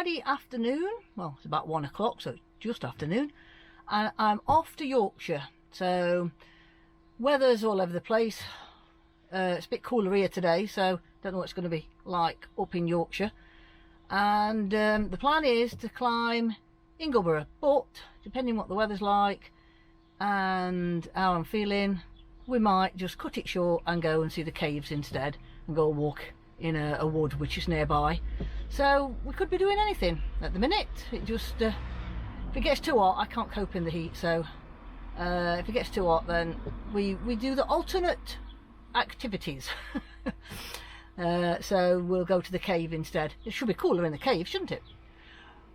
Friday afternoon. Well, it's about 1 o'clock, so it's just afternoon, and I'm off to Yorkshire. So weather's all over the place. It's a bit cooler here today, so don't know what it's going to be like up in Yorkshire. And the plan is to climb Ingleborough, but depending what the weather's like and how I'm feeling, we might just cut it short and go and see the caves instead, and go walk in a wood which is nearby. So we could be doing anything at the minute. It just if it gets too hot, I can't cope in the heat, so if it gets too hot, then we do the alternate activities. So we'll go to the cave instead. It should be cooler in the cave, shouldn't it?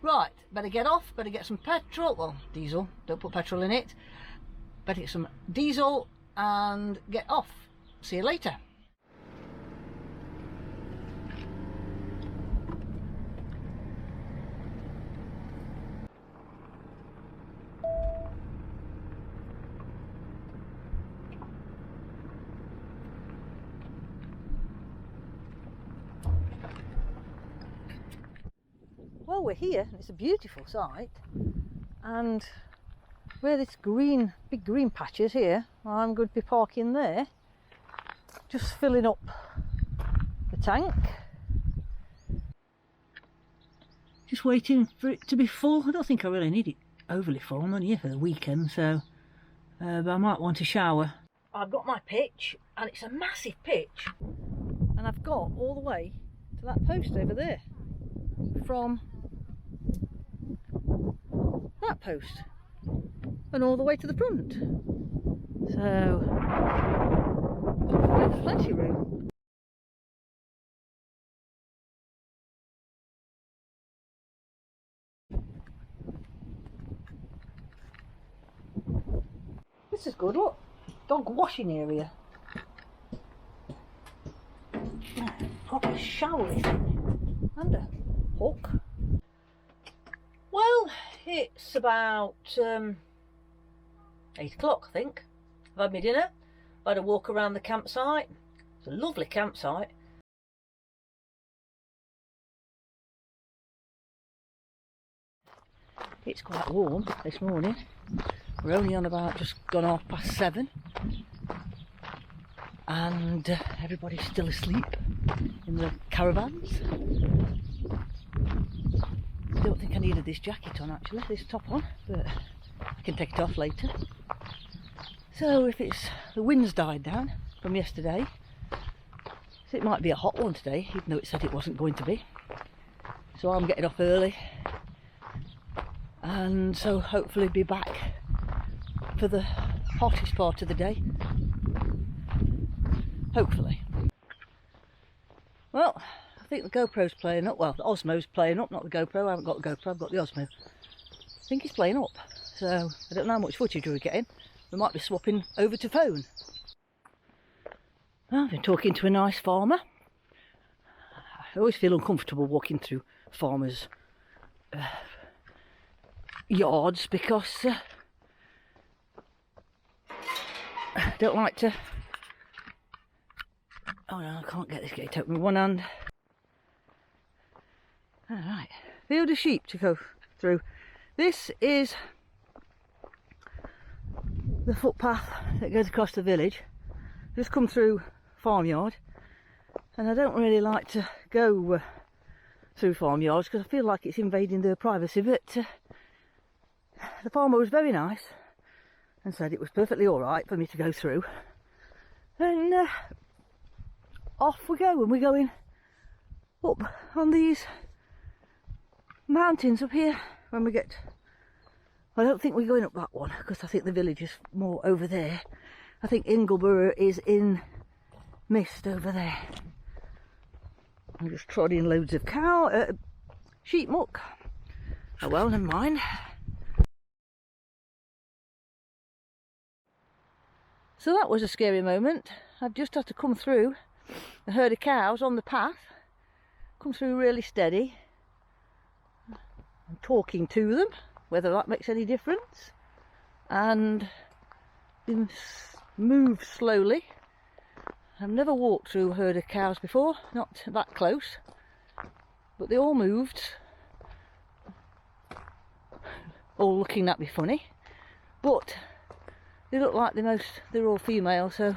Right, better get off, better get some petrol, well, diesel, don't put petrol in it. Better get some diesel and get off. See you later. Well, we're here, and it's a beautiful sight, and where this green, big green patch is here, I'm going to be parking there, just filling up the tank, just waiting for it to be full. I don't think I really need it overly full. I'm only here for the weekend, so but I might want to shower. I've got my pitch, and it's a massive pitch, and I've got all the way to that post over there, from that post and all the way to the front, so there's plenty of room. This is good, look, dog washing area, proper shower and a hook. Well, it's about 8 o'clock, I think. I've had my dinner, I've had a walk around the campsite. It's a lovely campsite. It's quite warm this morning. We're only on about just gone 7:30, and everybody's still asleep in the caravans. I don't think I needed this jacket on, actually, this top on, but I can take it off later. So if it's, the wind's died down from yesterday, so it might be a hot one today, even though it said it wasn't going to be. So I'm getting off early, and so hopefully be back for the hottest part of the day. Hopefully. Well, I think the GoPro's playing up. Well, the Osmo's playing up, not the GoPro. I haven't got the GoPro, I've got the Osmo. I think he's playing up, so I don't know how much footage we're getting. We might be swapping over to phone. Well, I've been talking to a nice farmer. I always feel uncomfortable walking through farmers' yards, because I don't like to... Oh no, I can't get this gate open with one hand. Alright, field of sheep to go through. This is the footpath that goes across the village. Just come through farmyard, and I don't really like to go through farmyards because I feel like it's invading their privacy, but the farmer was very nice and said it was perfectly alright for me to go through, and off we go, and we're going up on these mountains up here. When we get, I don't think we're going up that one, because I think the village is more over there. I think Ingleborough is in mist over there. I'm just trodding loads of sheep muck. Oh well, never mind. So that was a scary moment. I've just had to come through a herd of cows on the path, come through really steady. I'm talking to them, whether that makes any difference, and move slowly. I've never walked through a herd of cows before, not that close, but they all moved all looking at me funny, but they look like they're all female, so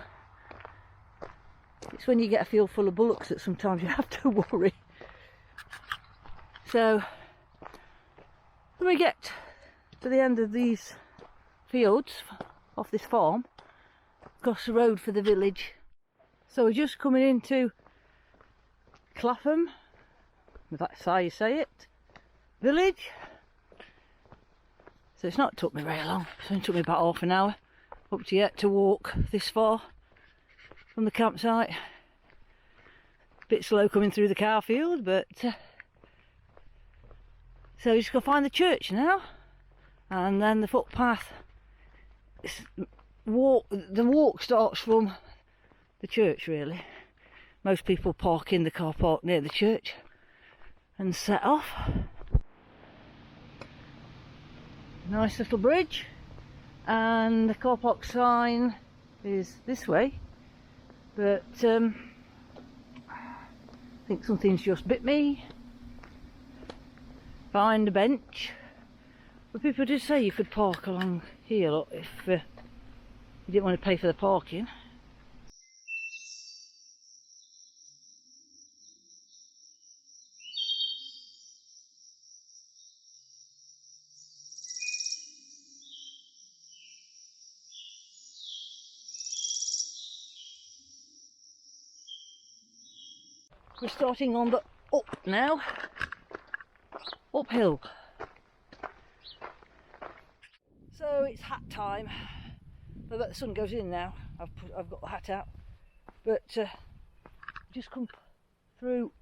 it's when you get a field full of bullocks that sometimes you have to worry. So when we get to the end of these fields off this farm, across the road for the village. So we're just coming into Clapham, if that's how you say it, village. So it's not took me very long, it's only took me about half an hour up to yet to walk this far from the campsite. Bit slow coming through the car field, but so just got to find the church now, and then the footpath. The walk starts from the church really. Most people park in the car park near the church and set off. Nice little bridge, and the car park sign is this way, but I think something's just bit me. Find a bench, but people did say you could park along here, look, if you didn't want to pay for the parking. We're starting on the up now, uphill. So it's hat time. I bet the sun goes in now. I've got the hat out, but just come through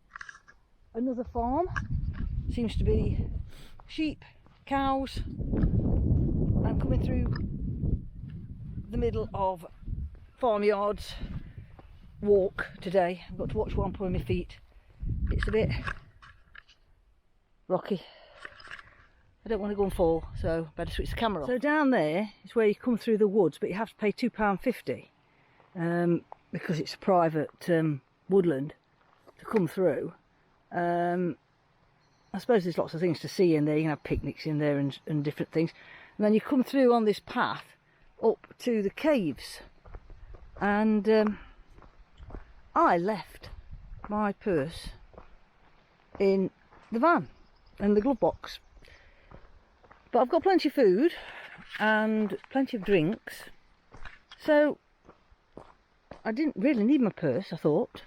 another farm. Seems to be sheep, cows. I'm coming through the middle of farmyards. Walk today. I've got to watch what I'm putting my feet. It's a bit rocky. I don't want to go and fall, so better switch the camera off. So down there is where you come through the woods, but you have to pay £2.50 because it's a private woodland to come through. I suppose there's lots of things to see in there. You can have picnics in there and different things. And then you come through on this path up to the caves, and I left my purse in the van and the glove box, but I've got plenty of food and plenty of drinks, so I didn't really need my purse. I thought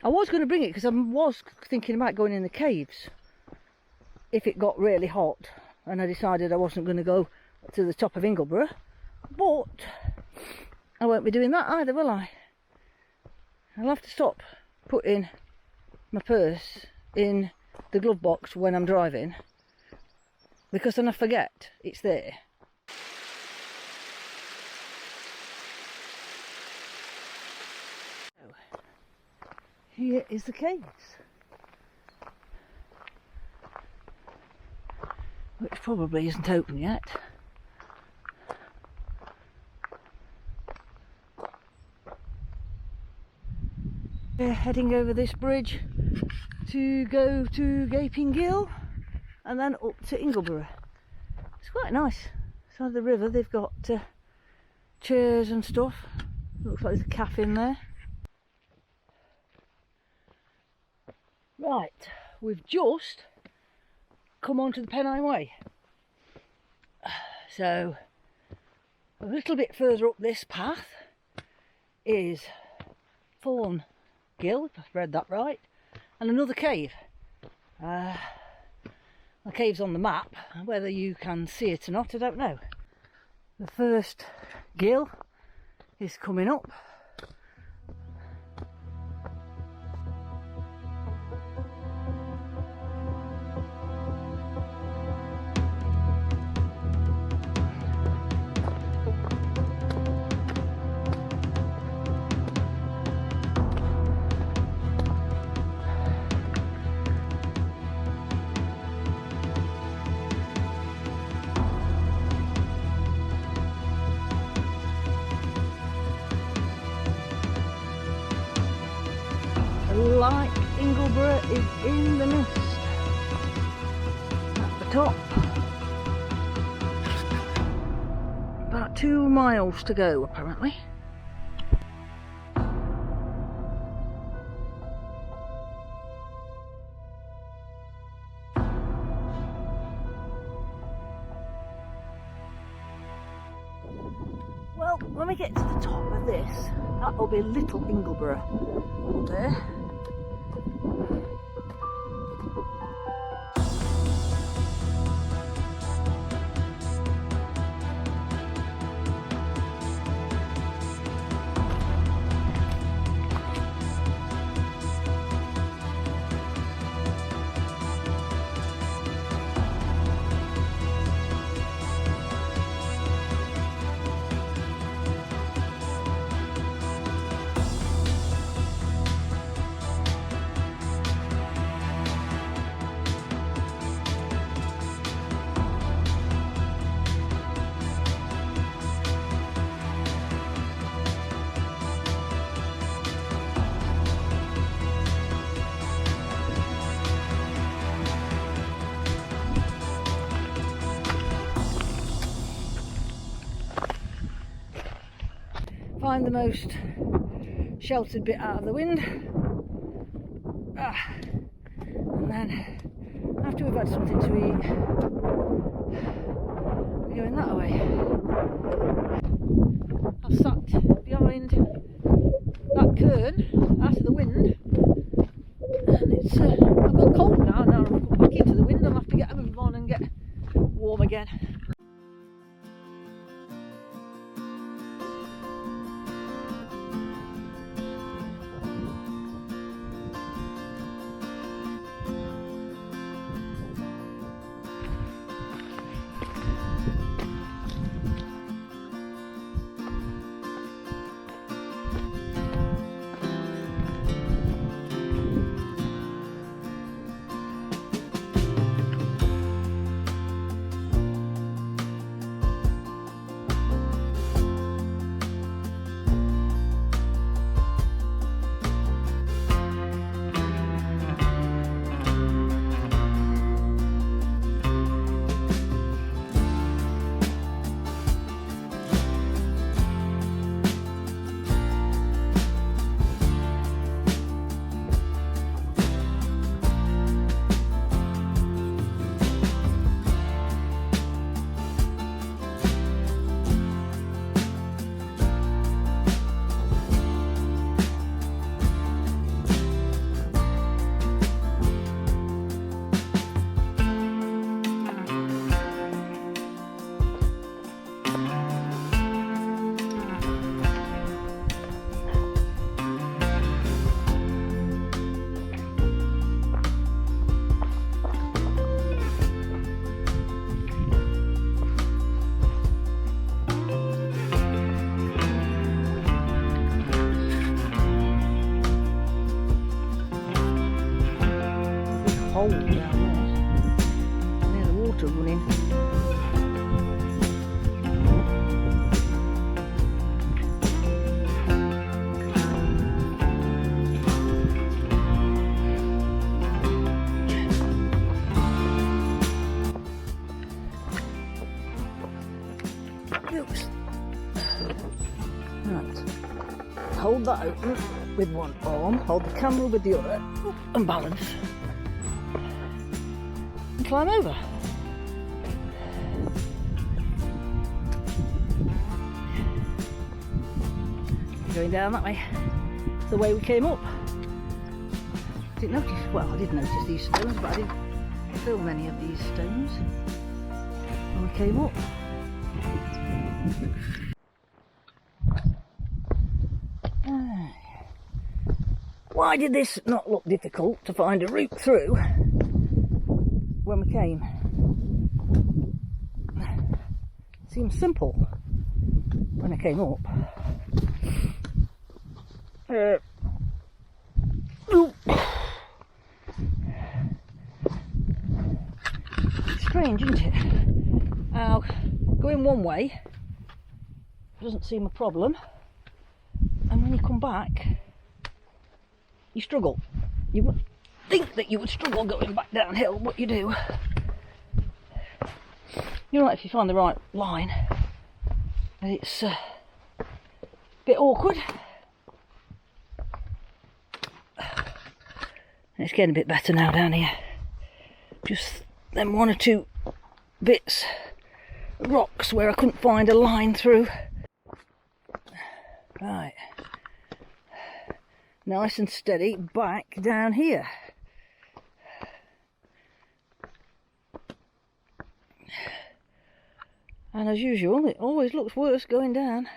I was going to bring it because I was thinking about going in the caves if it got really hot, and I decided I wasn't going to go to the top of Ingleborough, but I won't be doing that either, will I? I'll have to stop putting my purse in the glove box when I'm driving, because then I forget it's there. So, here is the caves, which probably isn't open yet. We're heading over this bridge to go to Gaping Gill and then up to Ingleborough. It's quite nice. Side of the river, they've got chairs and stuff. Looks like there's a cafe in there. Right, we've just come onto the Pennine Way. So a little bit further up this path is Thorn Gill, if I've read that right, and another cave. The cave's on the map. Whether you can see it or not, I don't know. The first gill is coming up. Like Ingleborough is in the mist at the top. 2 miles to go apparently. Well, when we get to the top of this, that will be Little Ingleborough up there. Find the most sheltered bit out of the wind, and then after we've had something to eat, we're going that way. I've sat behind that cairn out of the wind, and it's I've got cold now. Now I've got back into the wind. I'll have to get a move on and get warm again. Hole down there, near the water running. Oops. Right. Hold that open with one arm, hold the camera with the other, and balance. Climb over. Going down that way. It's the way we came up. Didn't notice, well, I did notice these stones, but I didn't film any of these stones when we came up. Why did this not look difficult to find a route through when we came? Seems simple when I came up. Strange, isn't it? Now, going one way doesn't seem a problem, and when you come back, you struggle. You would think that you would struggle going back downhill, but you do. You're right if you find the right line. And it's a bit awkward. It's getting a bit better now down here. Just them one or two bits of rocks where I couldn't find a line through. Right. Nice and steady back down here. And as usual, it always looks worse going down.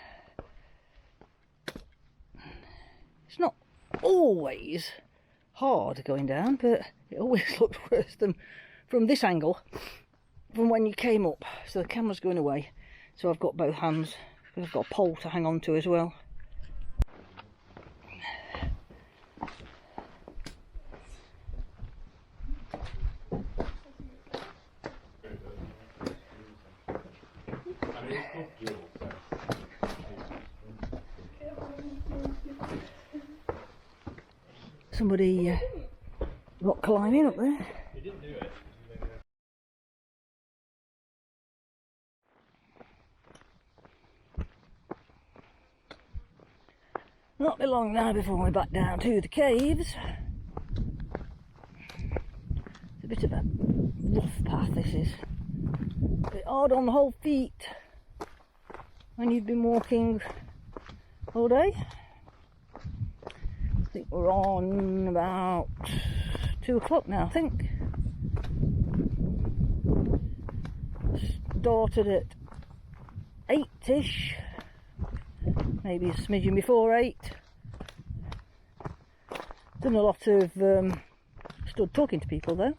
It's not always hard going down, but it always looks worse than from this angle, from when you came up. So the camera's going away, so I've got both hands, because I've got a pole to hang on to as well. Somebody rock climbing up there. He didn't do it. Not be long now before we're back down to the caves. It's a bit of a rough path, this is. A bit hard on the whole feet when you've been walking all day. I think we're on about 2 o'clock now, I think. Started at 8ish, maybe a smidgen before 8. Done a lot of stood talking to people though,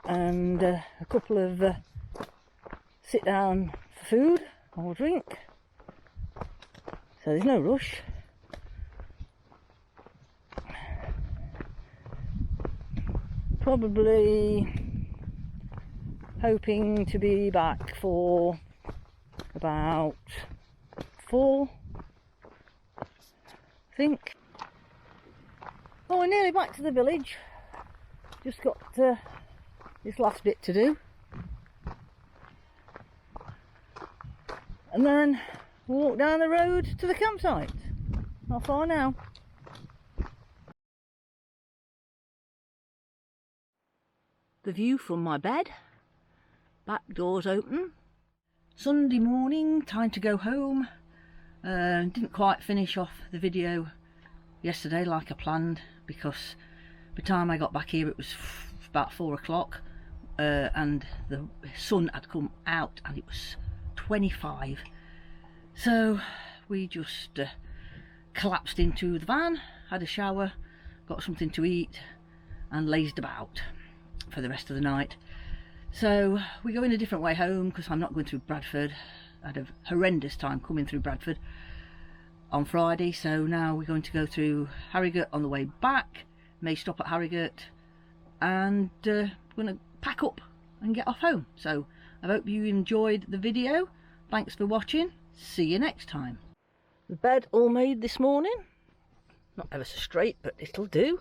and a couple of sit down for food or drink, so there's no rush. Probably hoping to be back for about 4, I think. Oh, we're nearly back to the village. Just got this last bit to do, and then walk down the road to the campsite. Not far now. The view from my bed, back doors open. Sunday morning, time to go home. Didn't quite finish off the video yesterday like I planned, because by the time I got back here it was about 4 o'clock, and the sun had come out and it was 25. So we just collapsed into the van, had a shower, got something to eat and lazed about for the rest of the night. So we're going a different way home because I'm not going through Bradford. I had a horrendous time coming through Bradford on Friday, so now we're going to go through Harrogate on the way back. May stop at Harrogate, and we're going to pack up and get off home. So I hope you enjoyed the video. Thanks for watching. See you next time. The bed all made this morning. Not ever so straight, but it'll do.